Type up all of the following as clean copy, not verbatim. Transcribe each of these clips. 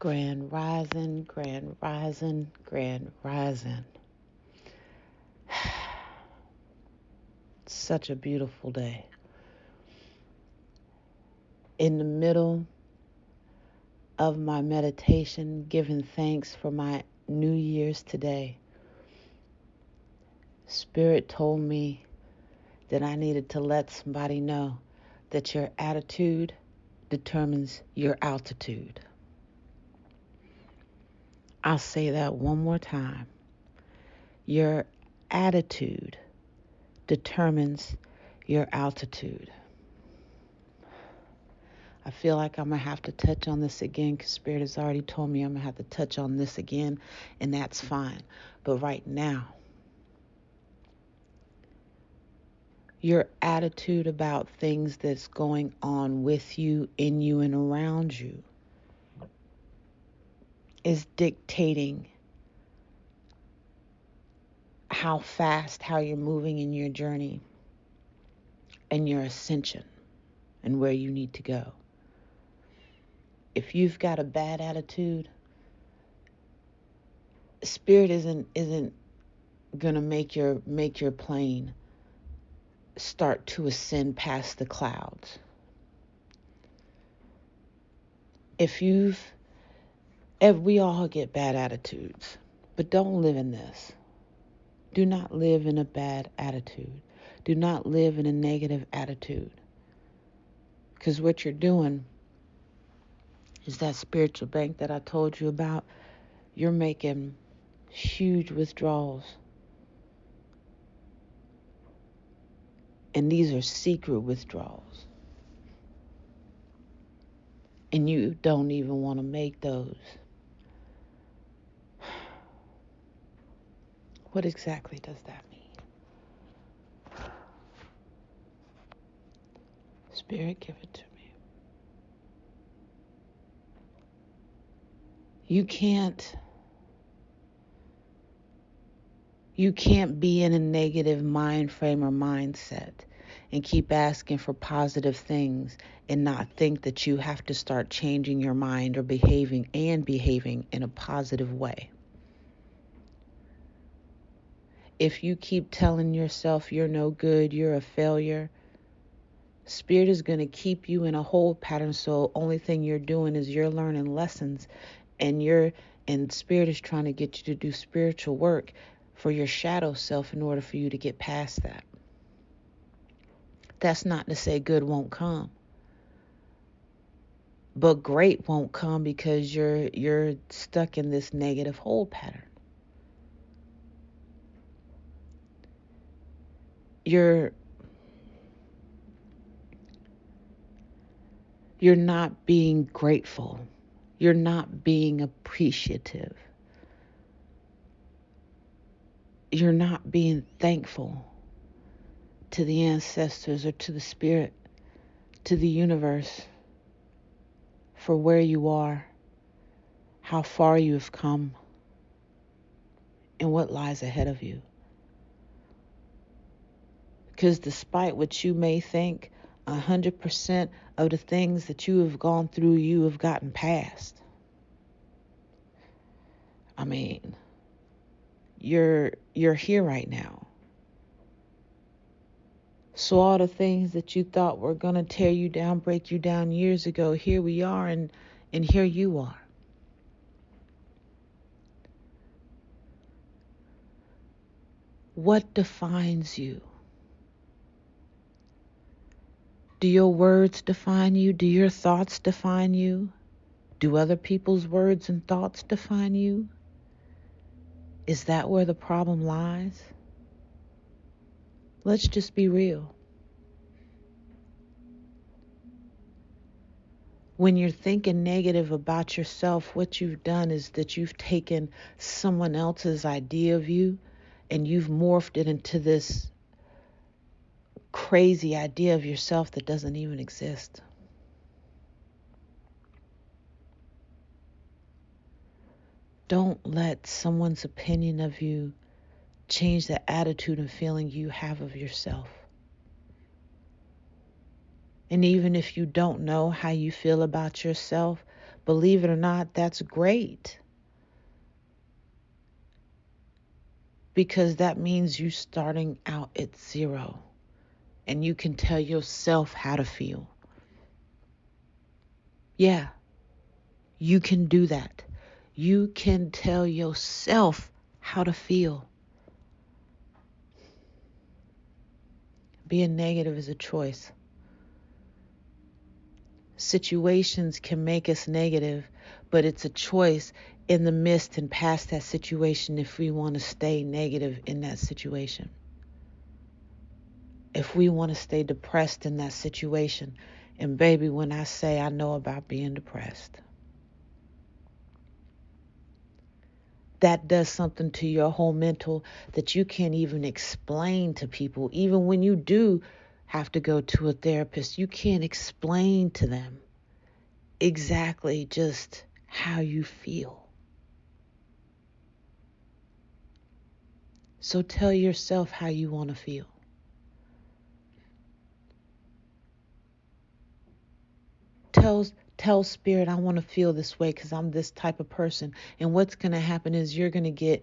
Grand Rising, Grand Rising, Grand Rising. Such a beautiful day. In the middle of my meditation, giving thanks for my New Year's today, Spirit told me that I needed to let somebody know that your attitude determines your altitude. I'll say that one more time. Your attitude determines your altitude. I feel like I'm going to have to touch on this again because Spirit has already told me I'm going to have to touch on this again, and that's fine. But right now, your attitude about things that's going on with you, in you, and around you is dictating how you're moving in your journey and your ascension and where you need to go. If you've got a bad attitude, Spirit isn't gonna make your plane start to ascend past the clouds. We all get bad attitudes, but don't live in this. Do not live in a bad attitude. Do not live in a negative attitude. Because what you're doing is that spiritual bank that I told you about. You're making huge withdrawals. And these are secret withdrawals. And you don't even want to make those. What exactly does that mean? Spirit, give it to me. You can't be in a negative mind frame or mindset and keep asking for positive things and not think that you have to start changing your mind or behaving in a positive way. If you keep telling yourself you're no good, you're a failure, Spirit is going to keep you in a hold pattern. So only thing you're doing is you're learning lessons, and Spirit is trying to get you to do spiritual work for your shadow self in order for you to get past that. That's not to say good won't come, but great won't come because you're stuck in this negative hold pattern. You're not being grateful. You're not being appreciative. You're not being thankful to the ancestors or to the Spirit, to the universe, for where you are, how far you have come, and what lies ahead of you. Because despite what you may think, 100% of the things that you have gone through, you have gotten past. I mean, you're here right now. So all the things that you thought were going to tear you down, break you down years ago, here we are, and here you are. What defines you? Do your words define you? Do your thoughts define you? Do other people's words and thoughts define you? Is that where the problem lies? Let's just be real. When you're thinking negative about yourself, what you've done is that you've taken someone else's idea of you and you've morphed it into this crazy idea of yourself that doesn't even exist. Don't let someone's opinion of you change the attitude and feeling you have of yourself. And even if you don't know how you feel about yourself, believe it or not, that's great. Because that means you starting out at zero. And you can tell yourself how to feel. Yeah, you can do that. You can tell yourself how to feel. Being negative is a choice. Situations can make us negative, but it's a choice in the midst and past that situation if we want to stay negative in that situation. If we want to stay depressed in that situation. And baby, when I say I know about being depressed, that does something to your whole mental that you can't even explain to people. Even when you do have to go to a therapist, you can't explain to them exactly just how you feel. So tell yourself how you want to feel. Tell spirit, I want to feel this way because I'm this type of person. And what's going to happen is you're going to get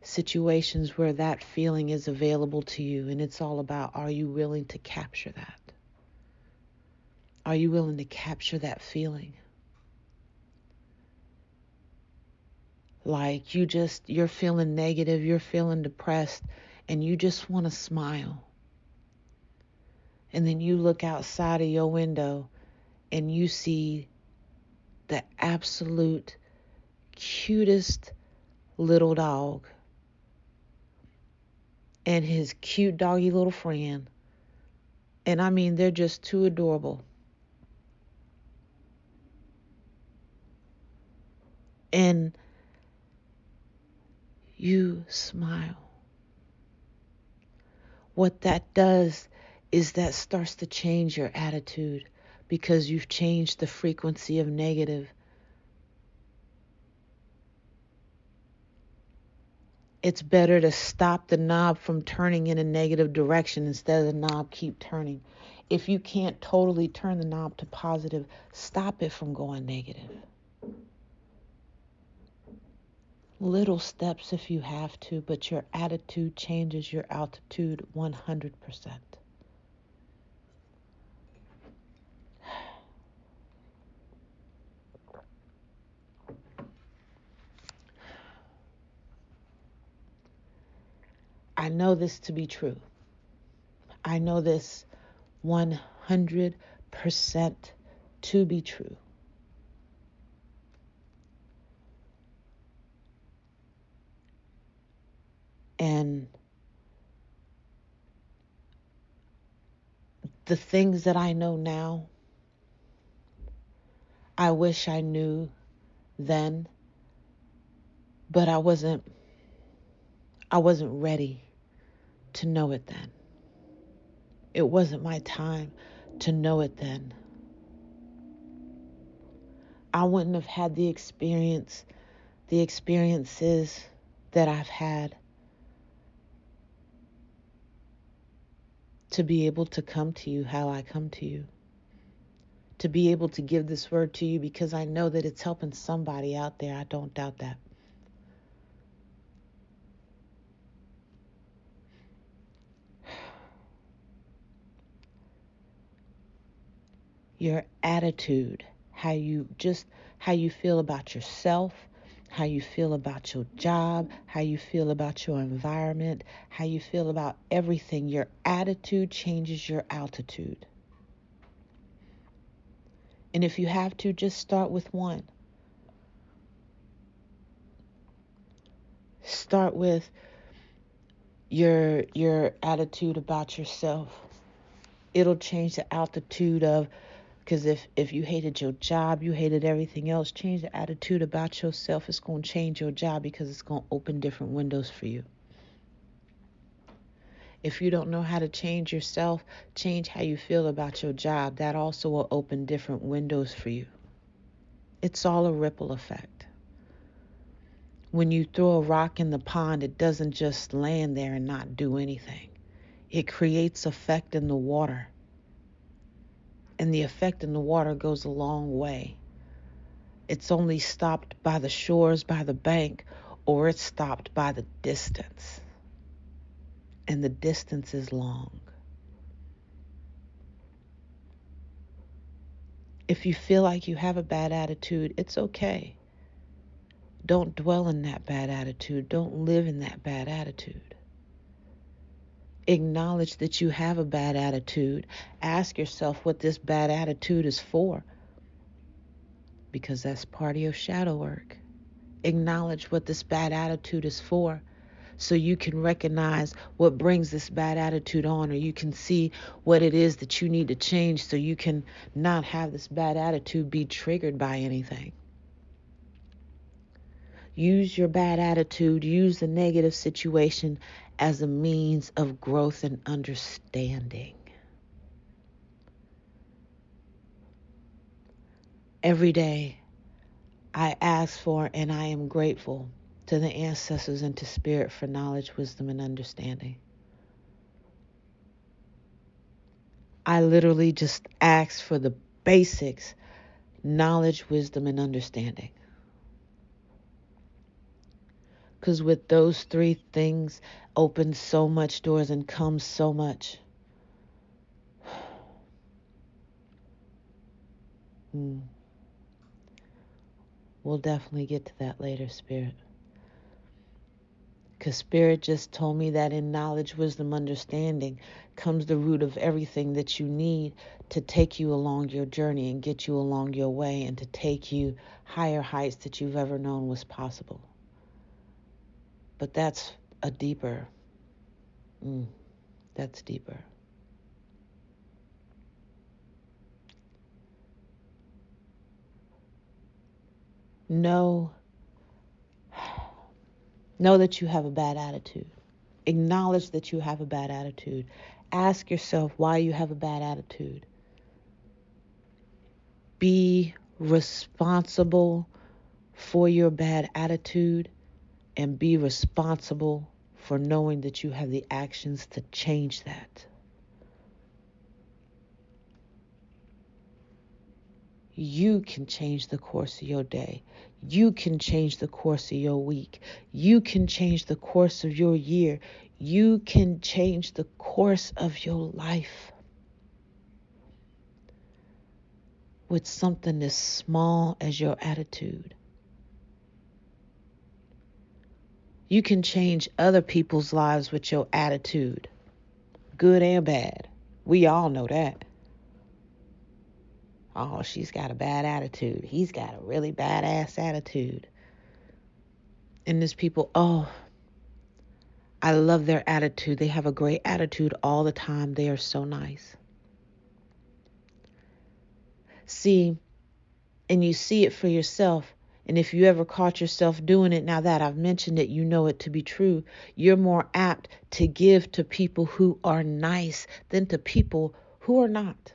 situations where that feeling is available to you. And it's all about, are you willing to capture that? Are you willing to capture that feeling? Like you're feeling negative, you're feeling depressed, and you just want to smile. And then you look outside of your window and you see the absolute cutest little dog and his cute doggy little friend. And I mean, they're just too adorable. And you smile. What that does is that starts to change your attitude because you've changed the frequency of negative. It's better to stop the knob from turning in a negative direction instead of the knob keep turning. If you can't totally turn the knob to positive, stop it from going negative. Little steps if you have to, but your attitude changes your altitude 100%. I know this to be true. I know this 100% to be true. And the things that I know now, I wish I knew then, but I wasn't ready to know it then. It wasn't my time to know it then. I wouldn't have had the experiences that I've had to be able to come to you how I come to you. To be able to give this word to you because I know that it's helping somebody out there. I don't doubt that. Your attitude, how you feel about yourself, how you feel about your job, how you feel about your environment, how you feel about everything. Your attitude changes your altitude. And if you have to, just start with one. Start with your attitude about yourself. It'll change the altitude of, because if you hated your job, you hated everything else, change the attitude about yourself. It's going to change your job because it's going to open different windows for you. If you don't know how to change yourself, change how you feel about your job. That also will open different windows for you. It's all a ripple effect. When you throw a rock in the pond, it doesn't just land there and not do anything. It creates effect in the water. And the effect in the water goes a long way. It's only stopped by the shores, by the bank, or it's stopped by the distance. And the distance is long. If you feel like you have a bad attitude, it's okay. Don't dwell in that bad attitude. Don't live in that bad attitude. Acknowledge that you have a bad attitude. Ask yourself what this bad attitude is for, because that's part of your shadow work. Acknowledge what this bad attitude is for, so you can recognize what brings this bad attitude on, or you can see what it is that you need to change so you can not have this bad attitude be triggered by anything. Use your bad attitude, use the negative situation as a means of growth and understanding. Every day, I ask for and I am grateful to the ancestors and to Spirit for knowledge, wisdom, and understanding. I literally just ask for the basics: knowledge, wisdom, and understanding. Because with those three things opens so much doors and comes so much. We'll definitely get to that later, Spirit. Because Spirit just told me that in knowledge, wisdom, understanding comes the root of everything that you need to take you along your journey and get you along your way and to take you higher heights that you've ever known was possible. But that's a deeper, that's deeper. Know that you have a bad attitude. Acknowledge that you have a bad attitude. Ask yourself why you have a bad attitude. Be responsible for your bad attitude and be responsible for knowing that you have the actions to change that. You can change the course of your day. You can change the course of your week. You can change the course of your year. You can change the course of your life with something as small as your attitude. You can change other people's lives with your attitude, good and bad. We all know that. Oh, she's got a bad attitude. He's got a really badass attitude. And there's people, oh, I love their attitude. They have a great attitude all the time. They are so nice. See, and you see it for yourself. And if you ever caught yourself doing it, now that I've mentioned it, you know it to be true. You're more apt to give to people who are nice than to people who are not.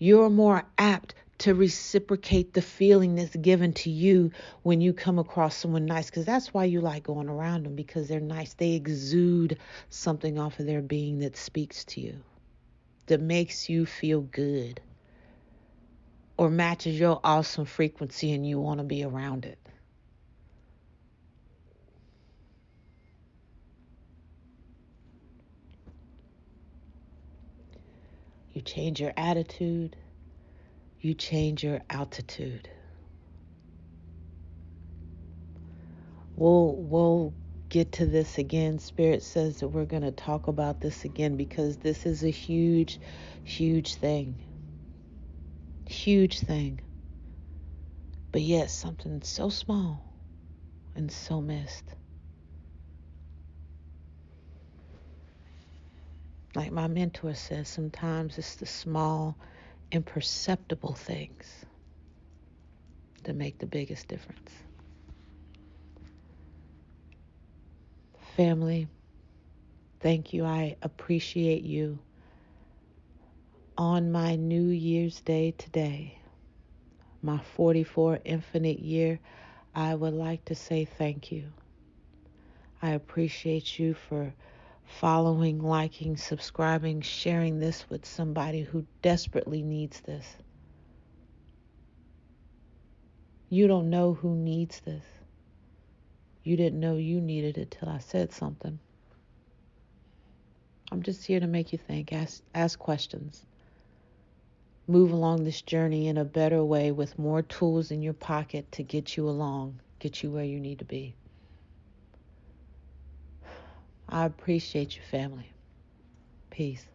You're more apt to reciprocate the feeling that's given to you when you come across someone nice, because that's why you like going around them, because they're nice. They exude something off of their being that speaks to you, that makes you feel good or matches your awesome frequency and you want to be around it. You change your attitude, you change your altitude. We'll get to this again. Spirit says that we're going to talk about this again because this is a huge, huge thing. Huge thing. But yet something so small and so missed. Like my mentor says, sometimes it's the small, imperceptible things that make the biggest difference. Family, thank you. I appreciate you. On my New Year's Day today, my 44 infinite year, I would like to say thank you. I appreciate you for following, liking, subscribing, sharing this with somebody who desperately needs this. You don't know who needs this. You didn't know you needed it till I said something. I'm just here to make you think, ask questions. Move along this journey in a better way with more tools in your pocket to get you along, get you where you need to be. I appreciate you, family. Peace.